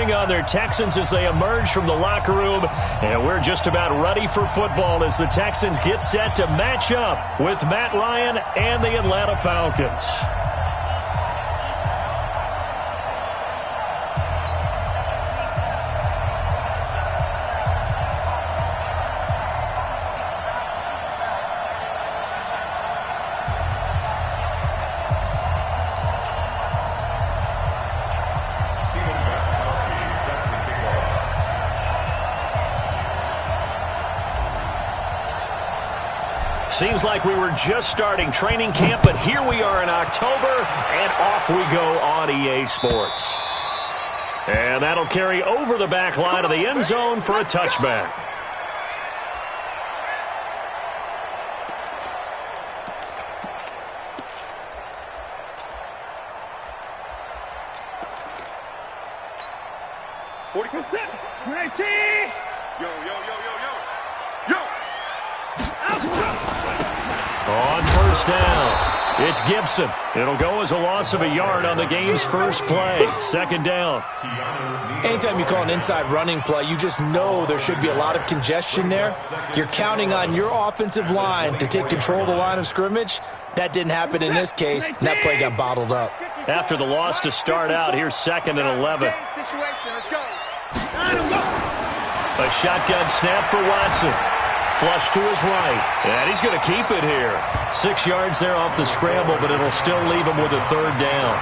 cheering on their Texans as they emerge from the locker room. And we're just about ready for football as the Texans get set to match up with Matt Ryan and the Atlanta Falcons. Seems like we were just starting training camp, but here we are in October, and off we go on EA Sports. And that'll carry over the back line of the end zone for a touchback. On first down, it's Gibson. It'll go as a loss of a yard on the game's first play. Second down. Anytime you call an inside running play, you just know there should be a lot of congestion there. You're counting on your offensive line to take control of the line of scrimmage. That didn't happen in this case, and that play got bottled up. After the loss to start out, here's 2nd and 11. A shotgun snap for Watson. Flush to his right, and he's going to keep it here. 6 yards there off the scramble, but it'll still leave him with a third down.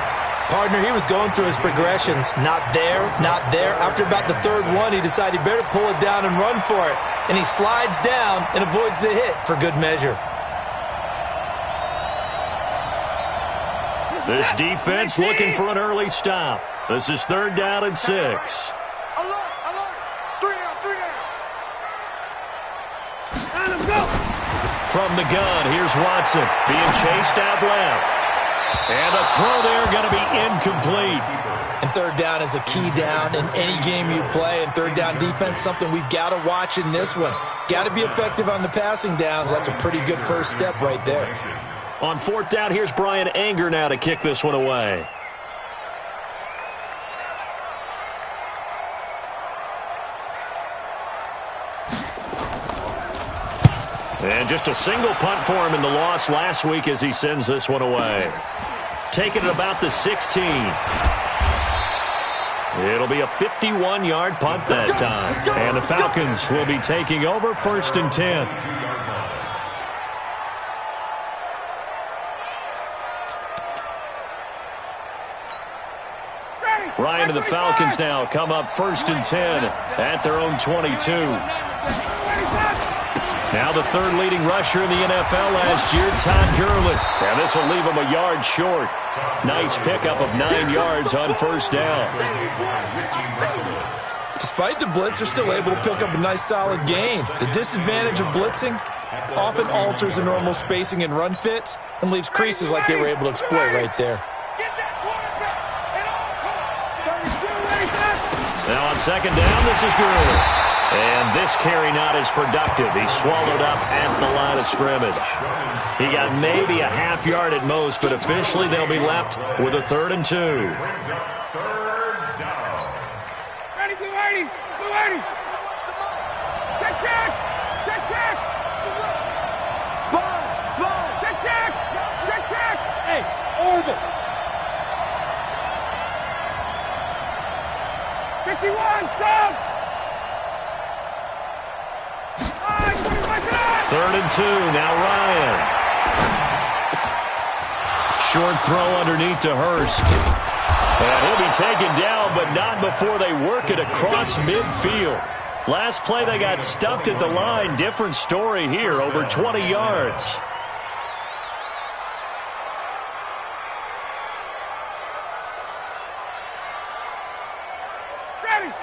Partner, he was going through his progressions. Not there, not there. After about the third one, he decided he better pull it down and run for it. And he slides down and avoids the hit for good measure. This defense looking for an early stop. This is 3rd down and 6. From the gun, here's Watson being chased out left. And the throw there going to be incomplete. And 3rd down is a key down in any game you play. And 3rd down defense, something we've got to watch in this one. Got to be effective on the passing downs. That's a pretty good first step right there. On 4th down, here's Brian Anger now to kick this one away. And just a single punt for him in the loss last week as he sends this one away. Taking it about the 16. It'll be a 51-yard punt that time. And the Falcons will be taking over 1st and 10. Ryan and the Falcons now come up 1st and 10 at their own 22. Now the 3rd leading rusher in the NFL last year, Todd Gurley. And this will leave him a yard short. Nice pickup of 9 yards on 1st down. Despite the blitz, they're still able to pick up a nice solid gain. The disadvantage of blitzing often alters the normal spacing and run fits and leaves creases like they were able to exploit right there. Now on 2nd down, this is Gurley. And this carry not as productive. He's swallowed up at the line of scrimmage. He got maybe a half yard at most, but officially they'll be left with a 3rd and 2. Ready, 280, 280. Check. Spot. Check. Hey, orbit. 51, sub. 3rd and 2, now Ryan. Short throw underneath to Hurst. And he'll be taken down, but not before they work it across midfield. Last play they got stuffed at the line. Different story here, over 20 yards.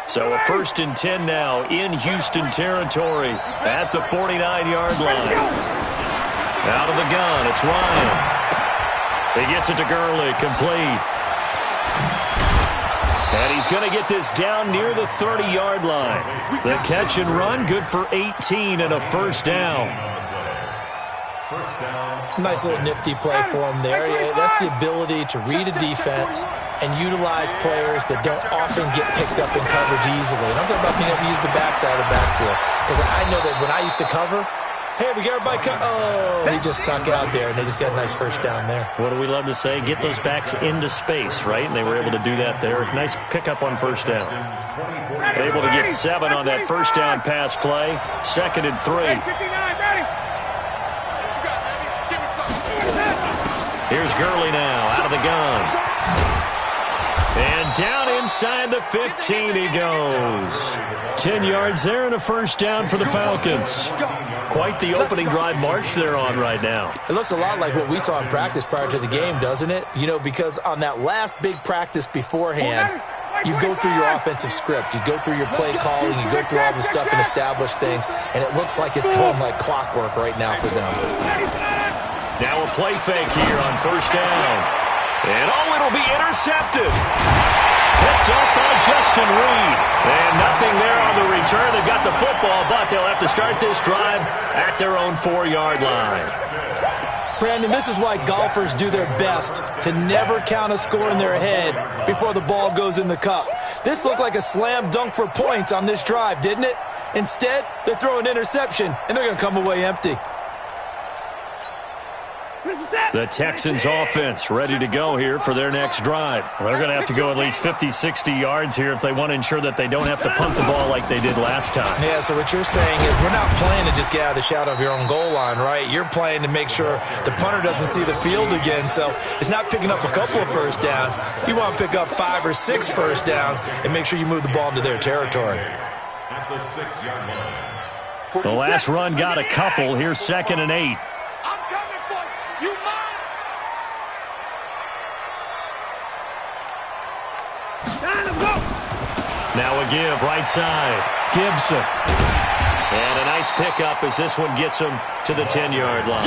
So a 1st and 10 now in Houston territory at the 49-yard line. Out of the gun, it's Ryan. He gets it to Gurley, complete. And he's going to get this down near the 30-yard line. The catch and run, good for 18 and a 1st down. Nice little nifty play for him there. Yeah, that's the ability to read a defense and utilize players that don't often get picked up in coverage easily. And I'm talking about being able to use the backside of the backfield. Because I know that when I used to cover, hey, we got everybody oh, he just snuck out there, and they just got a nice first down there. What do we love to say? Get those backs into space, right? And they were able to do that there. Nice pickup on first down. Able to get 7 on that first down pass play. 2nd and 3. Here's Gurley now, out of the gun. And down inside the 15 he goes. 10 yards there and a first down for the Falcons. Quite the opening drive march they're on right now. It looks a lot like what we saw in practice prior to the game, doesn't it? You know, because on that last big practice beforehand, you go through your offensive script. You go through your play calling. You go through all the stuff and establish things. And it looks like it's going like clockwork right now for them. Now a play fake here on first down. And, oh, it'll be intercepted. Picked up by Justin Reed. And nothing there on the return. They've got the football, but they'll have to start this drive at their own 4-yard line. Brandon, this is why golfers do their best to never count a score in their head before the ball goes in the cup. This looked like a slam dunk for points on this drive, didn't it? Instead, they throw an interception, and they're going to come away empty. The Texans offense ready to go here for their next drive. They're going to have to go at least 50, 60 yards here if they want to ensure that they don't have to punt the ball like they did last time. Yeah, so what you're saying is we're not playing to just get out of the shadow of your own goal line, right? You're playing to make sure the punter doesn't see the field again. So it's not picking up a couple of first downs. You want to pick up 5 or 6 first downs and make sure you move the ball into their territory. At the 6-yard line. The last run got a couple. Here's 2nd and 8. Now a give, right side. Gibson. And a nice pickup as this one gets him to the 10-yard line.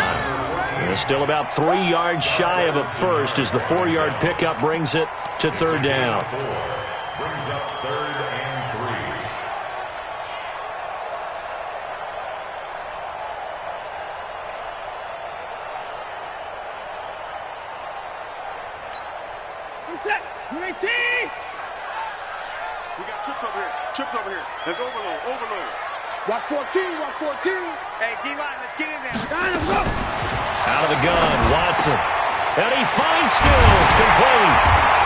They're still about 3 yards shy of a first as the 4-yard pickup brings it to 3rd down. Brings up 3rd and 3. We got trips over here. Trips over here. There's overload. Overload. Watch 14. Watch 14. Hey, D-line, let's get in there. Out of the gun, Watson. And he finds Stills, complete.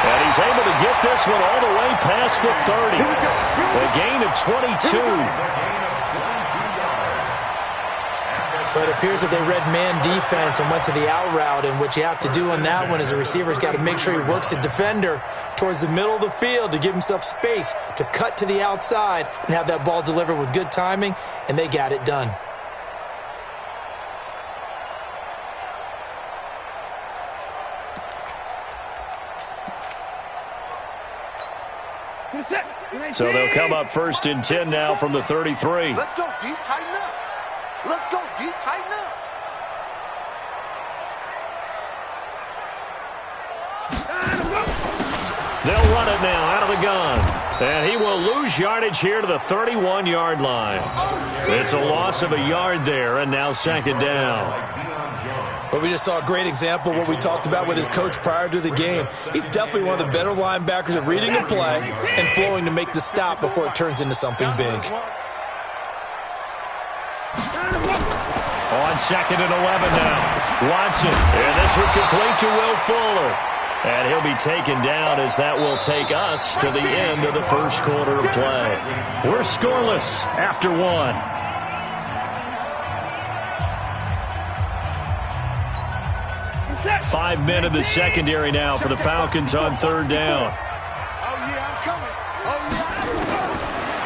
And he's able to get this one all the way past the 30. A gain of 22. But it appears that they read man defense and went to the out route, and what you have to do on that one is the receiver's got to make sure he works the defender towards the middle of the field to give himself space to cut to the outside and have that ball delivered with good timing, and they got it done. So they'll come up 1st and 10 now from the 33. Let's go, D. Tighten up. Let's go, D. Tighten up. They'll run it now out of the gun. And he will lose yardage here to the 31-yard line. It's a loss of a yard there, and now 2nd down. But we just saw a great example of what we talked about with his coach prior to the game. He's definitely one of the better linebackers at reading a play and flowing to make the stop before it turns into something big. On 2nd and 11 now. Watson. And this one complete to Will Fuller. And he'll be taken down as that will take us to the end of the first quarter of play. We're scoreless after 1. Five men in the secondary now for the Falcons on 3rd down.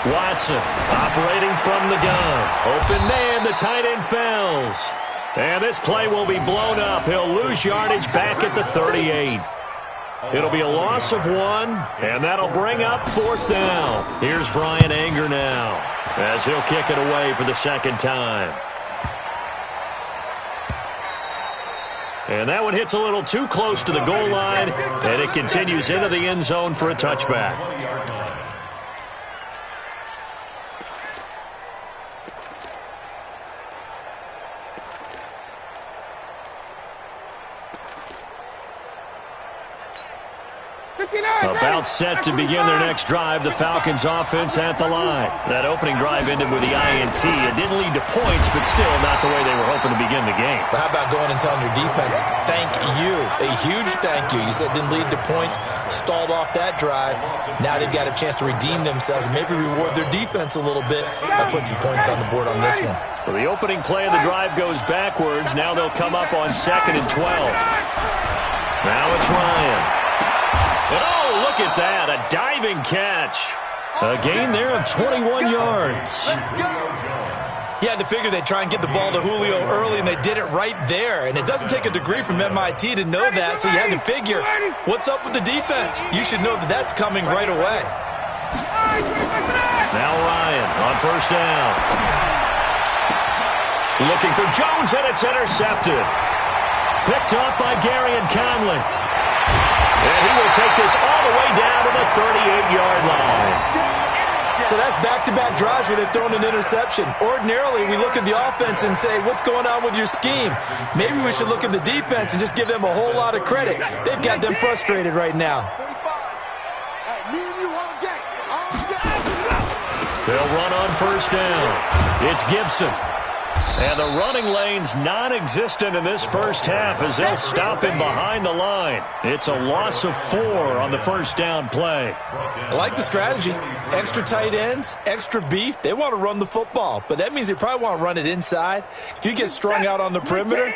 Watson operating from the gun. Open man, the tight end fouls. And this play will be blown up. He'll lose yardage back at the 38. It'll be a loss of 1, and that'll bring up 4th down. Here's Brian Anger now as he'll kick it away for the 2nd time. And that one hits a little too close to the goal line, and it continues into the end zone for a touchback. About set to begin their next drive, the Falcons offense at the line. That opening drive ended with the INT. It didn't lead to points, but still not the way they were hoping to begin the game. But how about going and telling your defense, thank you, a huge thank you. You said it didn't lead to points, stalled off that drive. Now they've got a chance to redeem themselves and maybe reward their defense a little bit by putting some points on the board on this one. So the opening play of the drive goes backwards. Now they'll come up on 2nd and 12. Now it's Ryan. Oh, look at that, a diving catch. A gain there of 21 yards. You had to figure they'd try and get the ball to Julio early, and they did it right there. And it doesn't take a degree from MIT to know that, so you had to figure, what's up with the defense? You should know that that's coming right away. Now Ryan on 1st down. Looking for Jones, and it's intercepted. Picked off by Gary and Conley. And he will take this all the way down to the 38-yard line. So that's back-to-back drives where they've thrown an interception. Ordinarily, we look at the offense and say, what's going on with your scheme? Maybe we should look at the defense and just give them a whole lot of credit. They've got them frustrated right now. They'll run on 1st down. It's Gibson. And the running lane's non-existent in this first half as they'll stop him behind the line. It's a loss of 4 on the 1st down play. I like the strategy. Extra tight ends, extra beef. They want to run the football, but that means they probably want to run it inside. If you get strung out on the perimeter,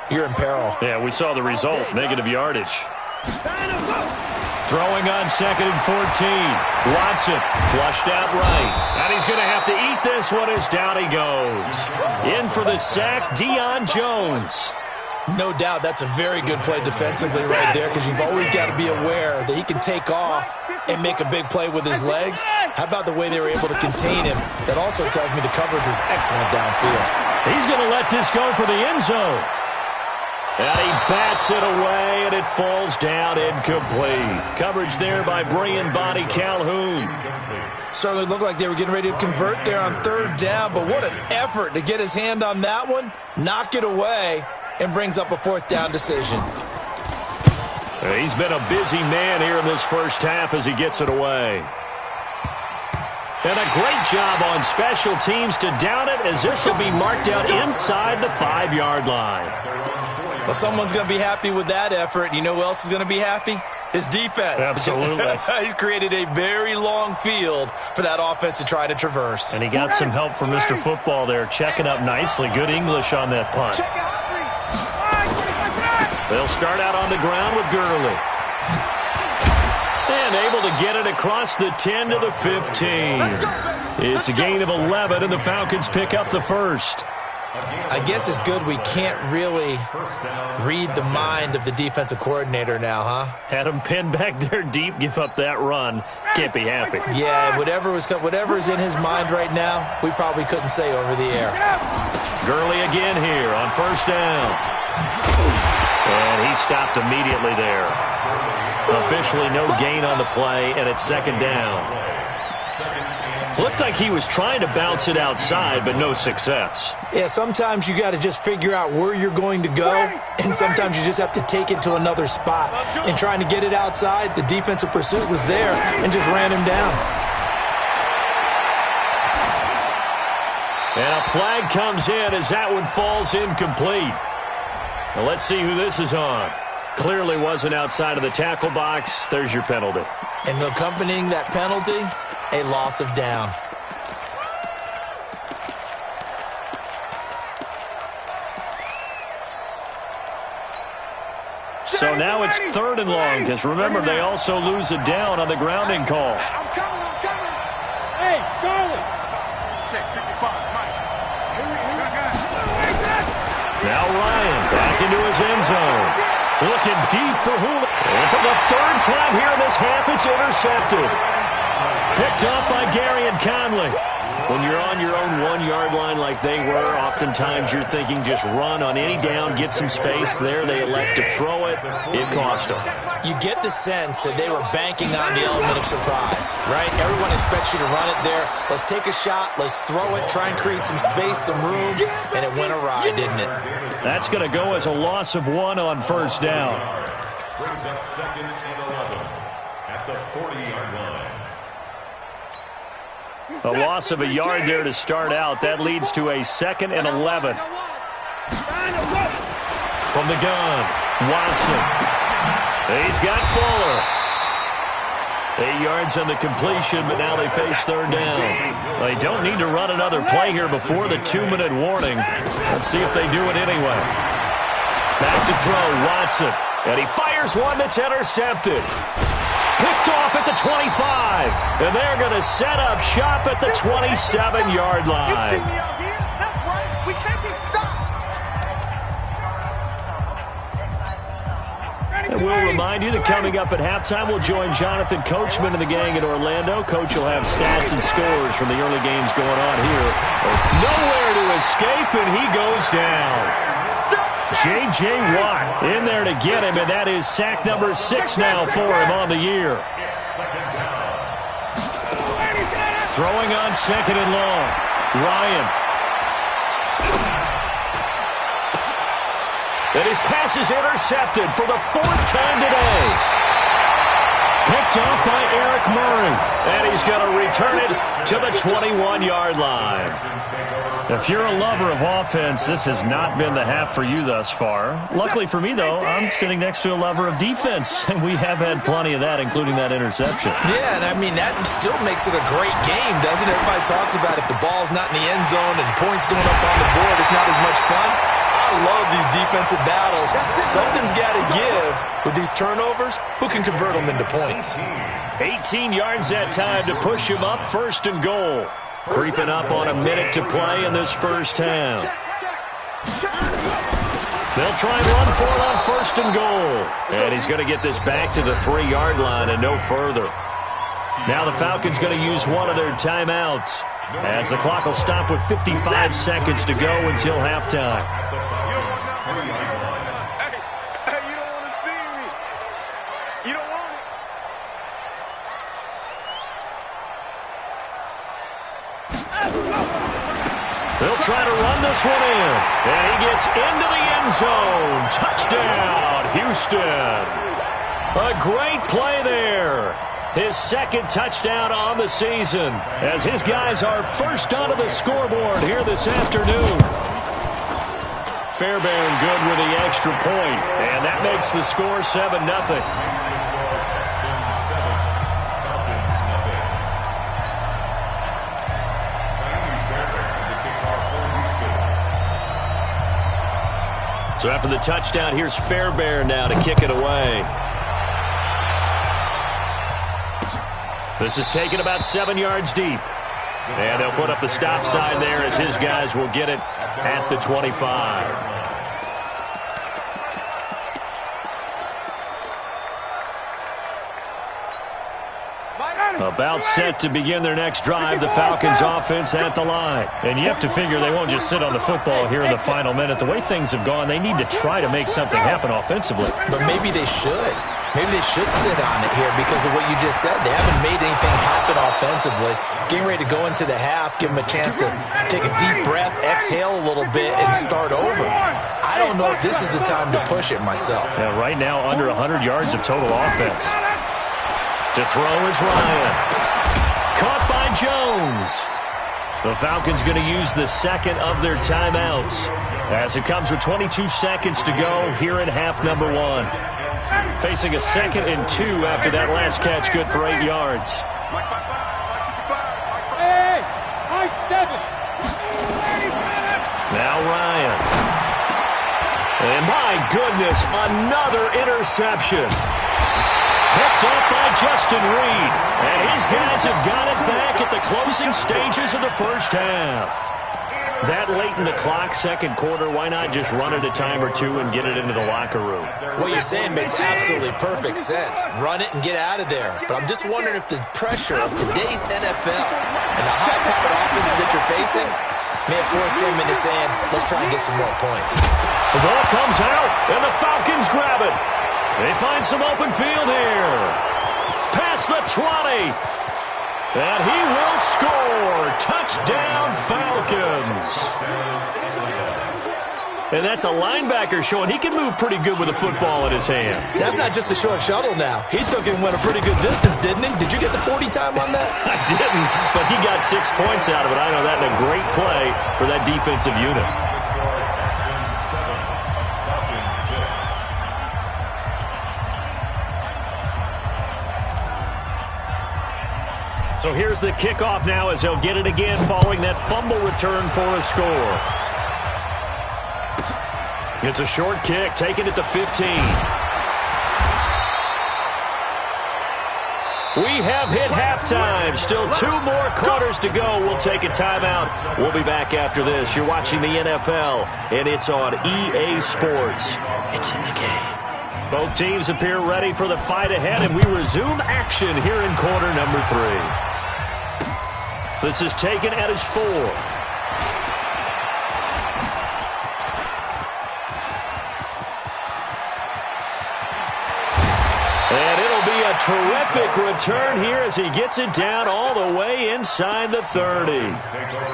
you're in peril. Yeah, we saw the result, negative yardage. Throwing on 2nd and 14. Watson flushed out right. And he's going to have to eat this one as down he goes. In for the sack, Deion Jones. No doubt that's a very good play defensively right there because you've always got to be aware that he can take off and make a big play with his legs. How about the way they were able to contain him? That also tells me the coverage was excellent downfield. He's going to let this go for the end zone. And he bats it away, and it falls down incomplete. Coverage there by Brian Body Calhoun. Certainly looked like they were getting ready to convert there on 3rd down, but what an effort to get his hand on that one, knock it away, and brings up a 4th down decision. He's been a busy man here in this first half as he gets it away. And a great job on special teams to down it as this will be marked out inside the 5-yard line. Well, someone's going to be happy with that effort. You know who else is going to be happy? His defense. Absolutely. He's created a very long field for that offense to try to traverse. And he got some help from Mr. Football there, checking up nicely. Good English on that punt. They'll start out on the ground with Gurley. And able to get it across the 10 to the 15. It's a gain of 11, and the Falcons pick up the 1st. I guess it's good we can't really read the mind of the defensive coordinator now, huh? Had him pinned back there deep, give up that run. Can't be happy. Yeah, whatever is in his mind right now, we probably couldn't say over the air. Gurley again here on 1st down. And he stopped immediately there. Officially no gain on the play, and it's 2nd down. Looked like he was trying to bounce it outside, but no success. Yeah, sometimes you got to just figure out where you're going to go, and sometimes you just have to take it to another spot. And trying to get it outside, the defensive pursuit was there and just ran him down. And a flag comes in as that one falls incomplete. Now let's see who this is on. Clearly wasn't outside of the tackle box. There's your penalty. And accompanying that penalty, a loss of down. So now it's 3rd and long, because remember, they also lose a down on the grounding call. I'm coming. Hey, Charlie. Check 55, Mike. Now Ryan back into his end zone. Looking deep for Julio. And for the 3rd time here in this half, it's intercepted. Picked off by Gary and Conley. When you're on your own 1-yard line like they were, oftentimes you're thinking just run on any down, get some space. There they elect to throw it. It cost them. You get the sense that they were banking on the element of surprise, right? Everyone expects you to run it there. Let's take a shot. Let's throw it. Try and create some space, some room. And it went awry, didn't it? That's going to go as a loss of 1 on 1st down. Brings up 2nd and 11. at the 40-yard line. A loss of a yard there to start out. That leads to a 2nd and 11. From the gun, Watson. He's got Fuller. 8 yards on the completion, but now they face 3rd down. They don't need to run another play here before the 2-minute warning. Let's see if they do it anyway. Back to throw, Watson. And he fires one that's intercepted. Picked off at the 25. And they're going to set up shop at the 27-yard line. That's right. We can't be stopped. And we'll remind you that coming up at halftime, we'll join Jonathan Coachman and the gang in Orlando. Coach will have stats and scores from the early games going on here. Nowhere to escape, and he goes down. J.J. Watt in there to get him, and that is sack number 6 now for him on the year. Throwing on 2nd and long. Ryan. And his pass is intercepted for the 4th time today. Picked off by Eric Murray. And he's going to return it to the 21-yard line. If you're a lover of offense, this has not been the half for you thus far. Luckily for me, though, I'm sitting next to a lover of defense, and we have had plenty of that, including that interception. Yeah, and I mean, that still makes it a great game, doesn't it? Everybody talks about if the ball's not in the end zone and points going up on the board, it's not as much fun. I love these defensive battles. Something's got to give with these turnovers. Who can convert them into points? 18 yards that time to push him up, 1st and goal. Creeping up on a minute to play in this first half. They'll try and run for it on 1st and goal. And he's going to get this back to the 3-yard line and no further. Now the Falcons going to use one of their timeouts, as the clock will stop with 55 seconds to go until halftime. Hey, you don't want to see me. You don't want it. They'll try to run this one in. And he gets into the end zone. Touchdown, Houston. A great play there. His 2nd touchdown on the season, as his guys are first onto the scoreboard here this afternoon. Fairbairn good with the extra point, and that makes the score 7-0. So after the touchdown, here's Fairbairn now to kick it away. This is taken about 7 yards deep. And they'll put up the stop sign there as his guys will get it at the 25. About set to begin their next drive, the Falcons offense at the line. And you have to figure they won't just sit on the football here in the final minute. The way things have gone, they need to try to make something happen offensively. But maybe they should. Maybe they should sit on it here because of what you just said. They haven't made anything happen offensively. Getting ready to go into the half, give them a chance to take a deep breath, exhale a little bit, and start over. I don't know if this is the time to push it myself. Yeah, right now, under 100 yards of total offense. To throw is Ryan. Caught by Jones. The Falcons going to use the 2nd of their timeouts, as it comes with 22 seconds to go here in half number 1. Facing a 2nd and 2 after that last catch, good for 8 yards. Hey, high 7. Now Ryan. And my goodness, another interception. Picked up by Justin Reed. And his guys have got it back at the closing stages of the first half. That late in the clock, 2nd quarter, why not just run it a time or two and get it into the locker room? What you're saying makes absolutely perfect sense. Run it and get out of there. But I'm just wondering if the pressure of today's NFL and the high-powered offenses that you're facing may have forced them into saying, let's try and get some more points. The ball comes out, and the Falcons grab it. They find some open field here. Past the 20. And he will score. Touchdown, Falcons. And that's a linebacker showing he can move pretty good with a football in his hand. That's not just a short shuttle now. He took it and went a pretty good distance, didn't he? Did you get the 40 time on that? I didn't, but he got 6 points out of it. I know that in a great play for that defensive unit. So here's the kickoff now as they'll get it again following that fumble return for a score. It's a short kick, taking it to 15. We have hit halftime. Still 2 more quarters to go. We'll take a timeout. We'll be back after this. You're watching the NFL, and it's on EA Sports. It's in the game. Both teams appear ready for the fight ahead, and we resume action here in quarter number 3. This is taken at his 4. And it'll be a terrific return here as he gets it down all the way inside the 30.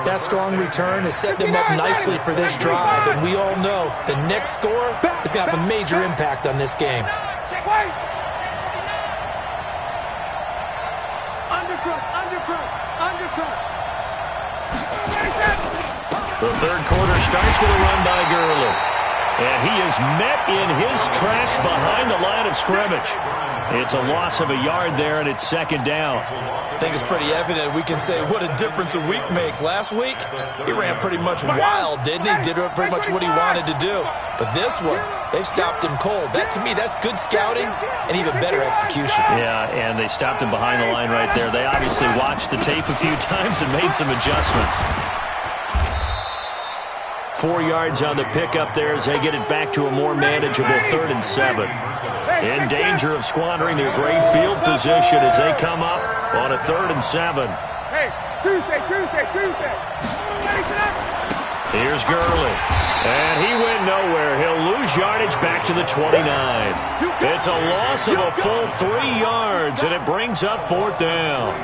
That strong return has set them up nicely for this drive, and we all know the next score is going to have a major impact on this game. The third quarter starts with a run by Gurley. And he is met in his tracks behind the line of scrimmage. It's a loss of a yard there, and it's second down. I think it's pretty evident. We can say what a difference a week makes. Last week, he ran pretty much wild, didn't he? Did pretty much what he wanted to do. But this one, they've stopped him cold. That, to me, that's good scouting and even better execution. Yeah, and they stopped him behind the line right there. They obviously watched the tape a few times and made some adjustments. 4 yards on the pickup there as they get it back to a more manageable 3rd and 7. In danger of squandering their great field position as they come up on a 3rd and 7. Hey, Tuesday. Here's Gurley. And he went nowhere. He'll lose yardage back to the 29. It's a loss of a full 3 yards, and it brings up 4th down.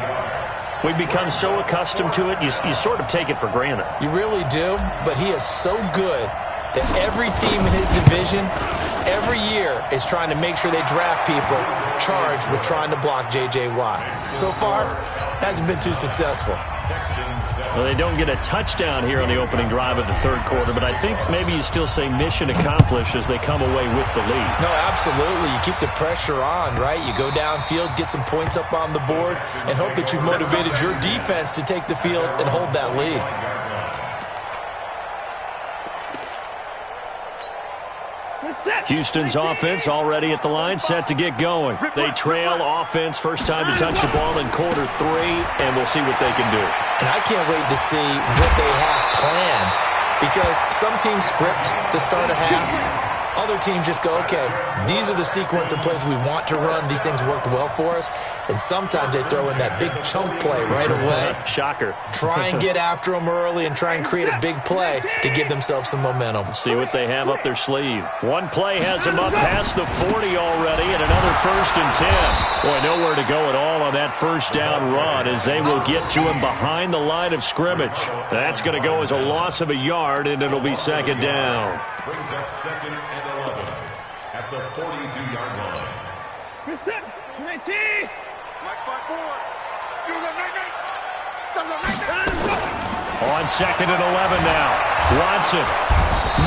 We've become so accustomed to it, you sort of take it for granted. You really do, but he is so good that every team in his division, every year, is trying to make sure they draft people charged with trying to block J.J. Watt. So far, hasn't been too successful. Well, they don't get a touchdown here on the opening drive of the third quarter, but I think maybe you still say mission accomplished as they come away with the lead. No, absolutely. You keep the pressure on, right? You go downfield, get some points up on the board, and hope that you've motivated your defense to take the field and hold that lead. Houston's offense already at the line, set to get going. They trail offense, first time to touch the ball in quarter 3, and we'll see what they can do. And I can't wait to see what they have planned, because some teams script to start a half. Other teams just go, okay, these are the sequence of plays we want to run. These things worked well for us. And sometimes they throw in that big chunk play right away. Shocker. Try and get after them early and try and create a big play to give themselves some momentum. See what they have up their sleeve. One play has them up past the 40 already, and another 1st and 10. Boy, nowhere to go at all on that first down run as they will get to him behind the line of scrimmage. That's going to go as a loss of a yard, and it'll be second down. Brings up 2nd and 11 at the 42-yard line. Reset. 19. Mike 5-4. On 2nd and 11 now. Watson.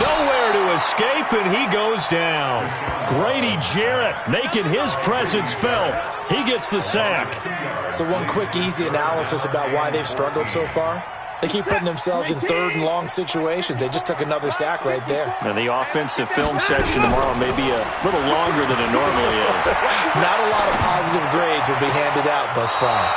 Nowhere to escape, and he goes down. Grady Jarrett making his presence felt. He gets the sack. So one quick, easy analysis about why they've struggled so far. They keep putting themselves in 3rd and long situations. They just took another sack right there. Now, the offensive film session tomorrow may be a little longer than it normally is. Not a lot of positive grades will be handed out thus far.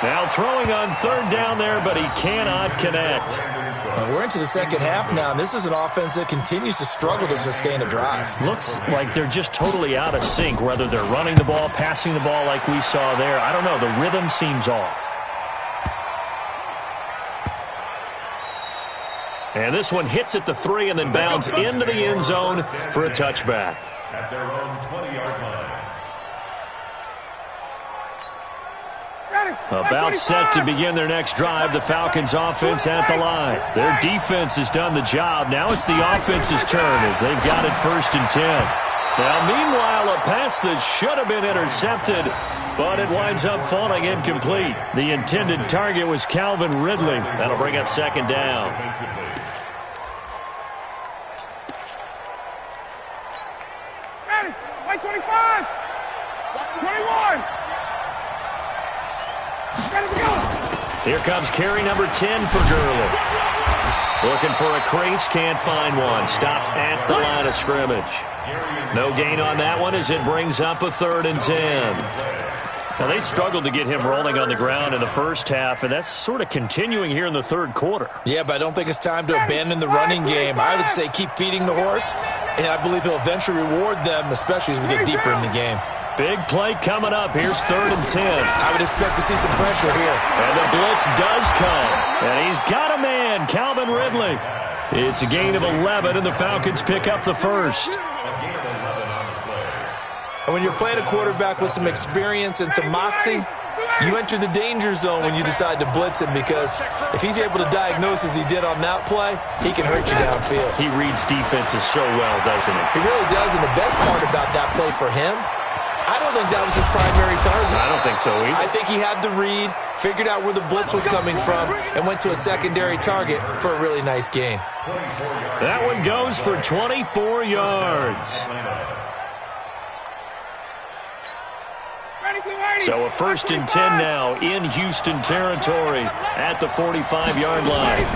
Now throwing on 3rd down there, but he cannot connect. And we're into the second half now, and this is an offense that continues to struggle to sustain a drive. Looks like they're just totally out of sync, whether they're running the ball, passing the ball like we saw there. I don't know. The rhythm seems off. And this one hits at the 3 and then bounds into the end zone for a touchback. At their own 20-yard line. Ready. About set to begin their next drive, the Falcons offense at the line. Their defense has done the job. Now it's the offense's turn as they've got it 1st and 10. Now, meanwhile, a pass that should have been intercepted, but it winds up falling incomplete. The intended target was Calvin Ridley. That'll bring up 2nd down. Ready, white 25, 21. Here comes carry number 10 for Gurley. Looking for a crease, can't find one. Stopped at the line of scrimmage. No gain on that one as it brings up a 3rd and 10. Now, they struggled to get him rolling on the ground in the first half, and that's sort of continuing here in the 3rd quarter. Yeah, but I don't think it's time to abandon the running game. I would say keep feeding the horse, and I believe he'll eventually reward them, especially as we get deeper in the game. Big play coming up. Here's 3rd and 10. I would expect to see some pressure here. And the blitz does come. And he's got a man, Calvin Ridley. It's a gain of 11, and the Falcons pick up the 1st. And when you're playing a quarterback with some experience and some moxie, you enter the danger zone when you decide to blitz him, because if he's able to diagnose as he did on that play, he can hurt you downfield. He reads defenses so well, doesn't he? He really does, and the best part about that play for him, I don't think that was his primary target. I don't think so either. I think he had the read, figured out where the blitz was coming from, and went to a secondary target for a really nice gain. That one goes for 24 yards. So a 1st and 10 now in Houston territory at the 45-yard line.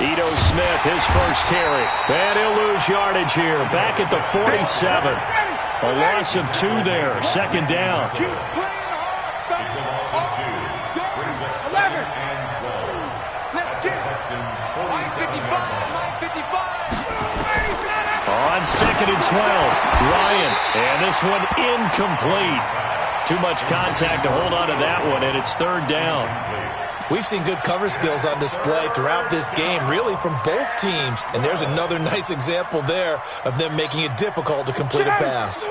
Ito Smith, his first carry. And he'll lose yardage here. Back at the 47. A loss of 2 there. 2nd down. On 2nd and 12, Ryan. And this one incomplete. Too much contact to hold on to that one, and it's 3rd down. We've seen good cover skills on display throughout this game, really from both teams. And there's another nice example there of them making it difficult to complete a pass.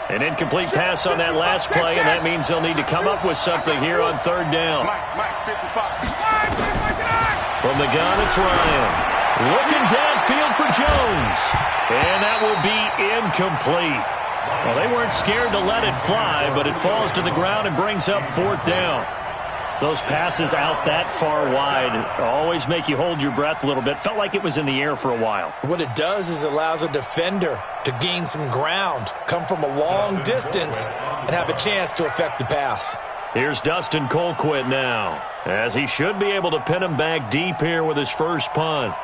An incomplete pass on that last play, and that means they'll need to come up with something here on 3rd down. From the gun, it's Ryan. Looking downfield for Jones. And that will be incomplete. Well, they weren't scared to let it fly, but it falls to the ground and brings up 4th down. Those passes out that far wide always make you hold your breath a little bit. Felt like it was in the air for a while. What it does is it allows a defender to gain some ground, come from a long distance, and have a chance to affect the pass. Here's Dustin Colquitt now, as he should be able to pin him back deep here with his first punt.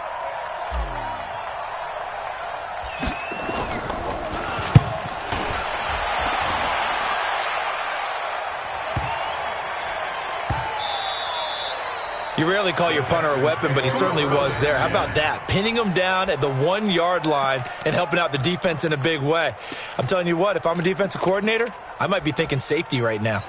You rarely call your punter a weapon, but he certainly was there. How about that? Pinning him down at the 1-yard line and helping out the defense in a big way. I'm telling you what, if I'm a defensive coordinator, I might be thinking safety right now.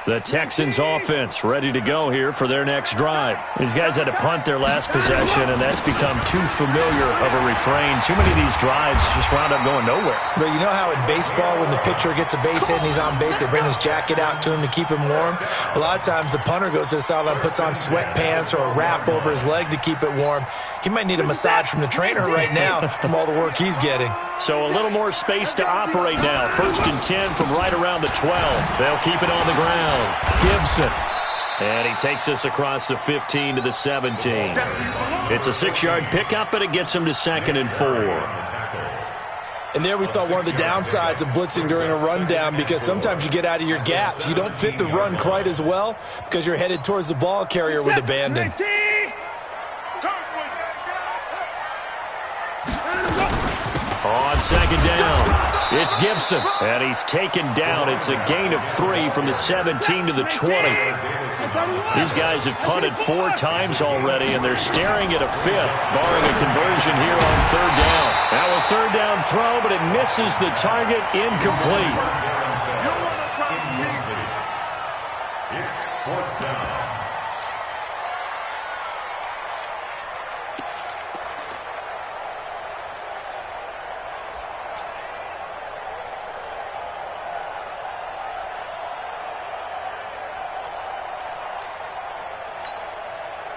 The Texans offense ready to go here for their next drive. These guys had to punt their last possession, and that's become too familiar of a refrain. Too many of these drives just wound up going nowhere. But you know how in baseball, when the pitcher gets a base hit and he's on base, they bring his jacket out to him to keep him warm? A lot of times the punter goes to the sideline, puts on sweatpants or a wrap over his leg to keep it warm. He might need a massage from the trainer right now from all the work he's getting. So a little more space to operate now. 1st and 10 from right around the 12. They'll keep it on the ground. Gibson. And he takes us across the 15 to the 17. It's a 6-yard pickup, and it gets him to 2nd and 4. And there we saw one of the downsides of blitzing during a rundown, because sometimes you get out of your gaps. You don't fit the run quite as well because you're headed towards the ball carrier with abandon. On 2nd down, it's Gibson, and he's taken down. It's a gain of 3 from the 17 to the 20. These guys have punted 4 times already, and they're staring at a 5th, barring a conversion here on 3rd down. Now a 3rd down throw, but it misses the target, incomplete. It's 4th down.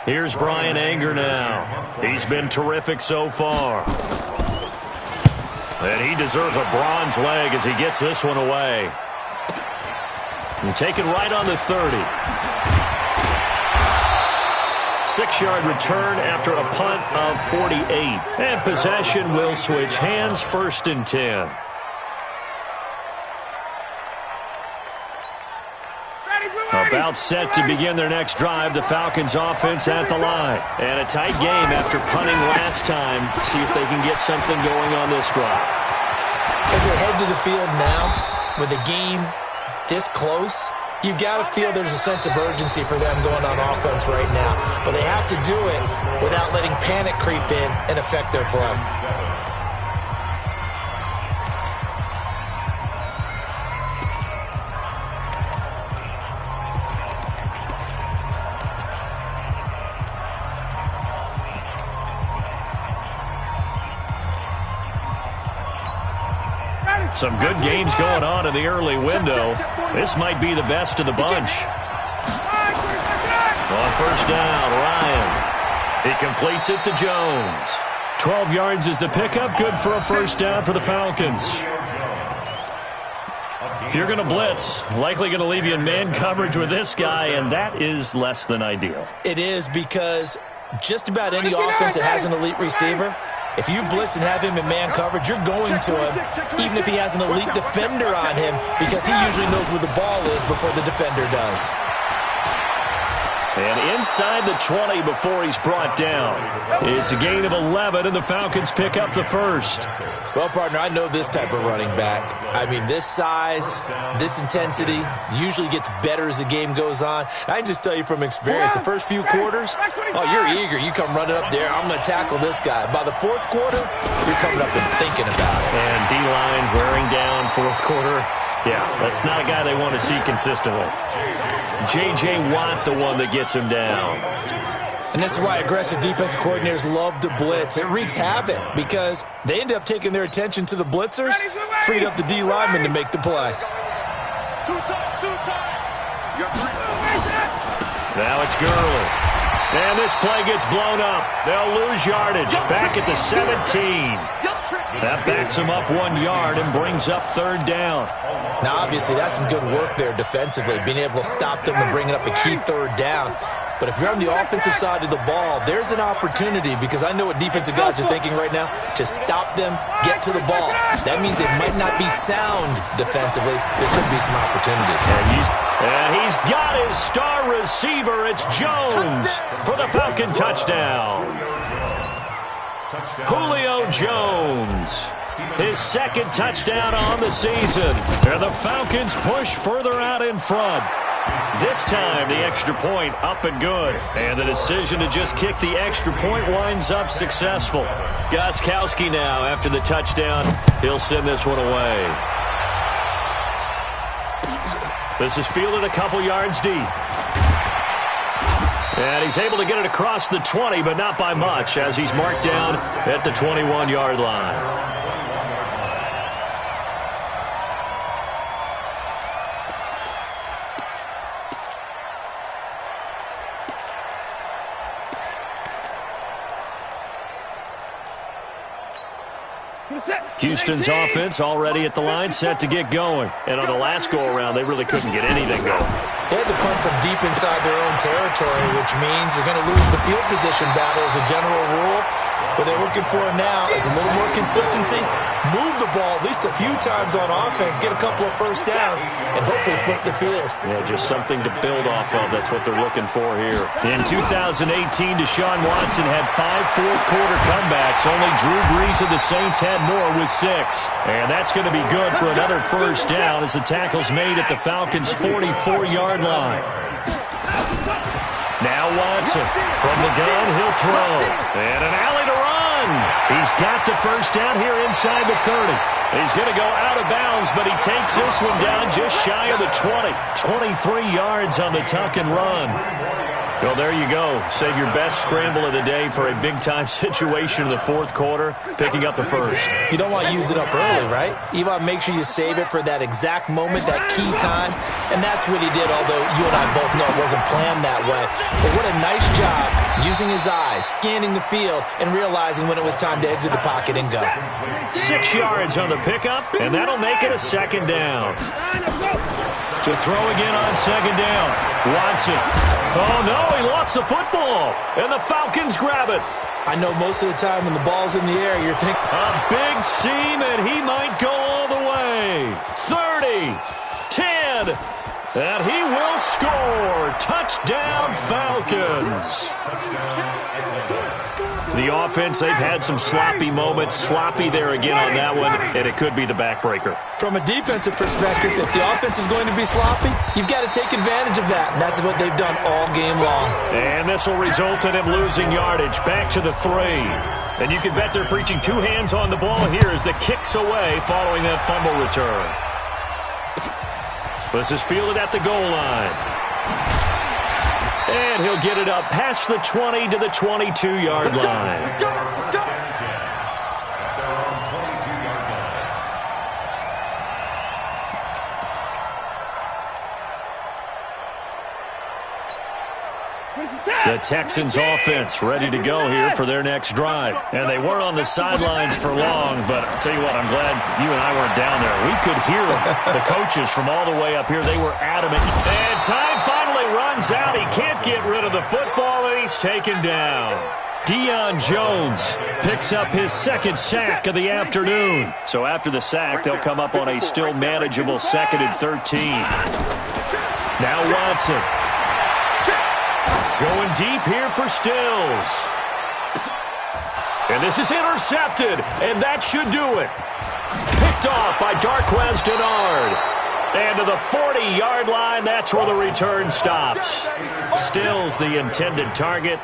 Here's Brian Anger now. He's been terrific so far. And he deserves a bronze leg as he gets this one away. And taken right on the 30. 6-yard return after a punt of 48. And possession will switch hands, 1st and 10. About set to begin their next drive, the Falcons offense at the line. And a tight game after punting last time. See if they can get something going on this drive. As they head to the field now, with the game this close, you've got to feel there's a sense of urgency for them going on offense right now. But they have to do it without letting panic creep in and affect their play. Some good games going on in the early window. This might be the best of the bunch. On 1st down, Ryan. He completes it to Jones. 12 yards is the pickup. Good for a 1st down for the Falcons. If you're going to blitz, likely going to leave you in man coverage with this guy, and that is less than ideal. It is, because just about any offense that has an elite receiver, if you blitz and have him in man coverage, you're going to him, even if he has an elite defender on him, because he usually knows where the ball is before the defender does. And inside the 20 before he's brought down. It's a gain of 11, and the Falcons pick up the 1st. Well, partner, I know this type of running back. I mean, this size, this intensity usually gets better as the game goes on. I can just tell you from experience, the first few quarters, oh, you're eager. You come running up there, I'm going to tackle this guy. By the 4th quarter, you're coming up and thinking about it. And D-line wearing down 4th quarter. Yeah, that's not a guy they want to see consistently. J.J. Watt, the one that gets him down. And this is why aggressive defensive coordinators love to blitz. It wreaks havoc because they end up taking their attention to the blitzers, freed up the D lineman to make the play. Now it's Gurley. And this play gets blown up. They'll lose yardage. Back at the 17. That backs him up 1 yard and brings up 3rd down. Now, obviously, that's some good work there defensively, being able to stop them and bringing up a key 3rd down. But if you're on the offensive side of the ball, there's an opportunity, because I know what defensive guys are thinking right now, to stop them, get to the ball. That means they might not be sound defensively. There could be some opportunities. And he's got his star receiver. It's Jones for the Falcon touchdown. Julio Jones, his 2nd touchdown on the season. And the Falcons push further out in front. This time, the extra point up and good. And the decision to just kick the extra point winds up successful. Gostkowski now, after the touchdown, he'll send this one away. This is fielded a couple yards deep. And he's able to get it across the 20, but not by much, as he's marked down at the 21-yard line. Houston's offense already at the line, set to get going. And on the last go-around, they really couldn't get anything going. They had to punt from deep inside their own territory, which means you're going to lose the field position battle as a general rule. What they're looking for now is a little more consistency, move the ball at least a few times on offense, get a couple of 1st downs, and hopefully flip the field. Yeah, just something to build off of. That's what they're looking for here. In 2018, Deshaun Watson had 5 fourth-quarter comebacks. Only Drew Brees of the Saints had more with 6. And that's going to be good for another 1st down as the tackle's made at the Falcons' 44-yard line. Now Watson. From the gun, he'll throw. And an alley to run. He's got the 1st down here inside the 30. He's going to go out of bounds, but he takes this one down just shy of the 20. 23 yards on the tuck and run. Well, there you go. Save your best scramble of the day for a big-time situation in the fourth quarter, picking up the first. You don't want to use it up early, right? You want to make sure you save it for that exact moment, that key time, and that's what he did, although you and I both know it wasn't planned that way. But what a nice job using his eyes, scanning the field, and realizing when it was time to exit the pocket and go. 6 yards on the pickup, and that'll make it a second down. To throw again on second down. Watson. Oh, no, he lost the football, and the Falcons grab it. I know most of the time when the ball's in the air, you're thinking, a big seam, and he might go all the way. 30, 10, and he will score. Touchdown, Falcons. The offense, they've had some sloppy moments. Sloppy there again on that one, and it could be the backbreaker. From a defensive perspective, if the offense is going to be sloppy, you've got to take advantage of that, and that's what they've done all game long. And this will result in him losing yardage. Back to the 3. And you can bet they're preaching 2 hands on the ball here as the kick's away following that fumble return. This is fielded at the goal line. And he'll get it up past the 20 to the 22-yard line. The Texans offense ready to go here for their next drive. And they weren't on the sidelines for long, but I'll tell you what, I'm glad you and I weren't down there. We could hear the coaches from all the way up here. They were adamant. And time finally runs out. He can't get rid of the football, and he's taken down. Deion Jones picks up his second sack of the afternoon. So after the sack, they'll come up on a still manageable 2nd and 13. Now Watson. Going deep here for Stills. And this is intercepted, and that should do it. Picked off by Darquez Dennard. And to the 40-yard line, that's where the return stops. Stills the intended target.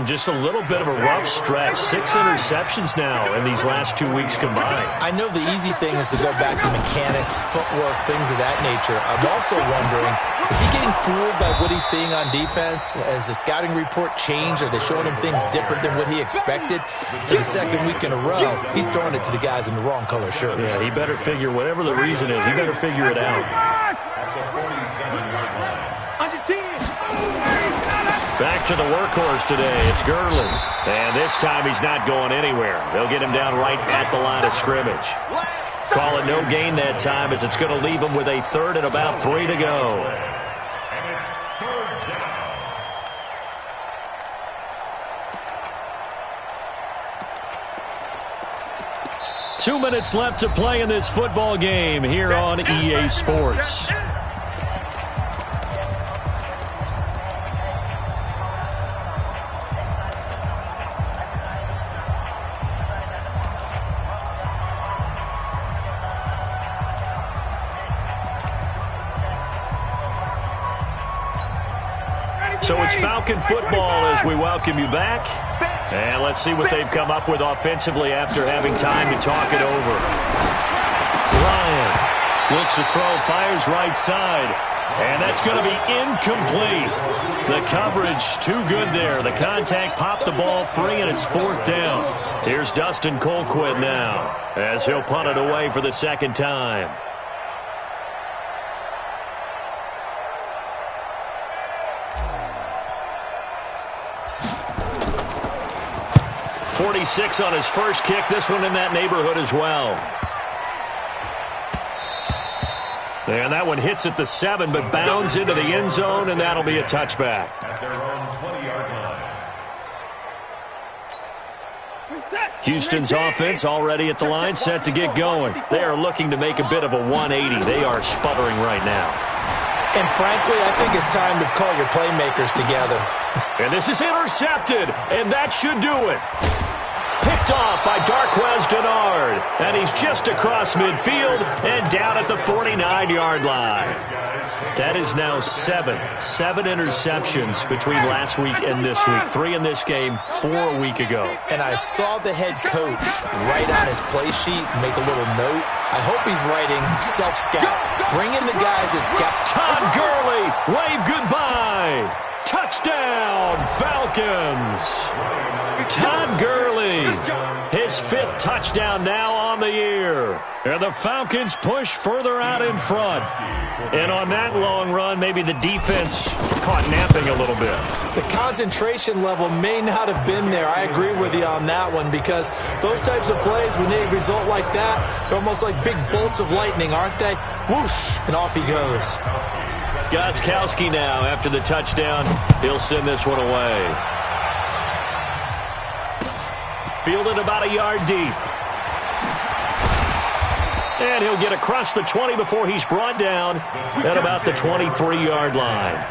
Just a little bit of a rough stretch. 6 interceptions now in these last 2 weeks combined. I know the easy thing is to go back to mechanics, footwork, things of that nature. I'm also wondering, is he getting fooled by what he's seeing on defense? Has the scouting report changed? Are they showing him things different than what he expected? For the second week in a row, he's throwing it to the guys in the wrong color shirts. Yeah, he better figure, whatever the reason is, he better figure it out. At the 47-yard line. Back to the workhorse today. It's Gurley. And this time he's not going anywhere. They'll get him down right at the line of scrimmage. Call it no gain that time as it's going to leave him with a 3rd and about 3 to go. And it's 3rd down. 2 minutes left to play in this football game here on EA Sports. So it's Falcon football as we welcome you back. And let's see what they've come up with offensively after having time to talk it over. Ryan looks to throw, fires right side. And that's going to be incomplete. The coverage too good there. The contact popped the ball free, and it's 4th down. Here's Dustin Colquitt now as he'll punt it away for the 2nd time. 46 on his first kick. This one in that neighborhood as well. And that one hits at the 7, but bounds into the end zone, and that'll be a touchback. At their own 20-yard line. Houston's offense already at the line, set to get going. They are looking to make a bit of a 180. They are sputtering right now. And frankly, I think it's time to call your playmakers together. And this is intercepted, and that should do it. Picked off by Darquez Dennard. And he's just across midfield and down at the 49-yard line. That is now 7 interceptions between last week and this week. 3 in this game, 4 a week ago. And I saw the head coach write on his play sheet, make a little note. I hope he's writing self-scout. Bring in the guys as scout. Todd Gurley, wave goodbye. Touchdown, Falcons! Todd Gurley, his 5th touchdown now on the year. And the Falcons push further out in front. And on that long run, maybe the defense caught napping a little bit. The concentration level may not have been there. I agree with you on that one, because those types of plays, when they result like that, they're almost like big bolts of lightning, aren't they? Whoosh, and off he goes. Gostkowski now, after the touchdown, he'll send this one away. Fielded about a yard deep. And he'll get across the 20 before he's brought down at about the 23-yard line.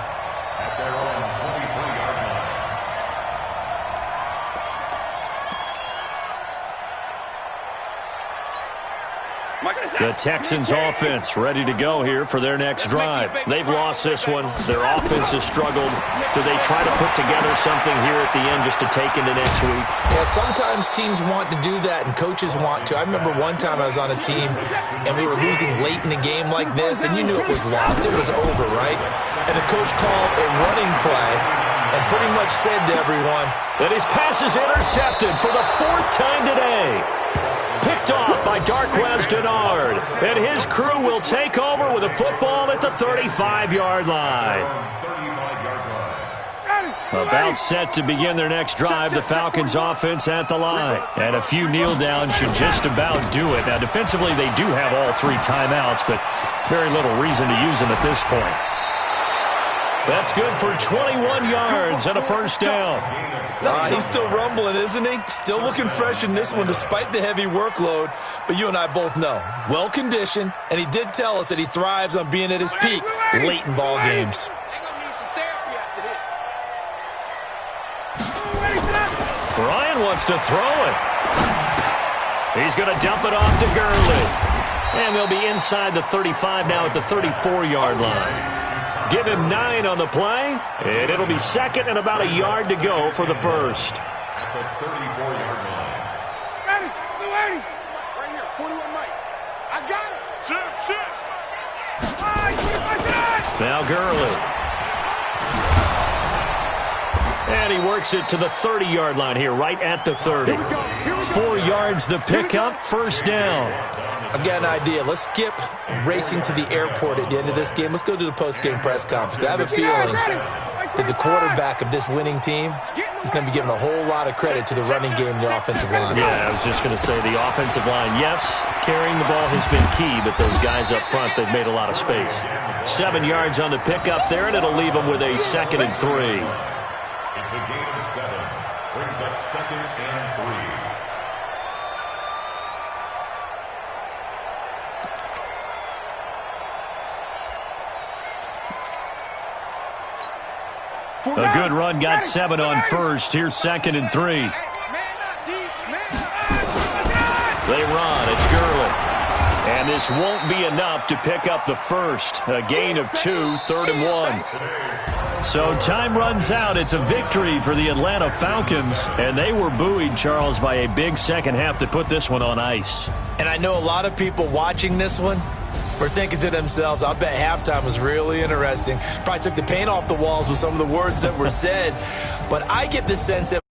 The Texans offense ready to go here for their next drive. They've lost this one. Their offense has struggled. Do they try to put together something here at the end just to take into next week? Yeah, sometimes teams want to do that and coaches want to. I remember one time I was on a team and we were losing late in the game like this, and you knew it was lost. It was over, right? And the coach called a running play and pretty much said to everyone that his pass is intercepted for the 4th time today. Picked off by Darquez Denard. And his crew will take over with a football at the 35-yard line. About set to begin their next drive, the Falcons offense at the line. And a few kneel downs should just about do it. Now, defensively, they do have all 3 timeouts, but very little reason to use them at this point. That's good for 21 yards and a first down. He's still rumbling, isn't he? Still looking fresh in this one despite the heavy workload. But you and I both know, well-conditioned, and he did tell us that he thrives on being at his peak late in ball games. Ryan wants to throw it. He's going to dump it off to Gurley. And they'll be inside the 35 now at the 34-yard line. Give him 9 on the play, and it'll be 2nd and about a yard to go for the first. At the 34-yard line. Ready, ready. Right here, 41 Mike. I got it. Sit. Now Gurley. And he works it to the 30-yard line here, right at the 30. 4 yards the pickup, first down. I've got an idea. Let's skip racing to the airport at the end of this game. Let's go to the post-game press conference. I have a feeling that the quarterback of this winning team is going to be given a whole lot of credit to the running game and the offensive line. Yeah, I was just going to say the offensive line, yes, carrying the ball has been key, but those guys up front, they've made a lot of space. 7 yards on the pickup there, and it'll leave them with a 2nd and 3. It's a gain of 7. Brings up 2nd and 3. A good run got 7 on first. Here's 2nd and 3. They run. It's Gurley. And this won't be enough to pick up the first. A gain of 2, 3rd and 1. So time runs out. It's a victory for the Atlanta Falcons. And they were buoyed, Charles, by a big second half to put this one on ice. And I know a lot of people watching this one were thinking to themselves, I'll bet halftime was really interesting. Probably took the paint off the walls with some of the words that were said. But I get the sense that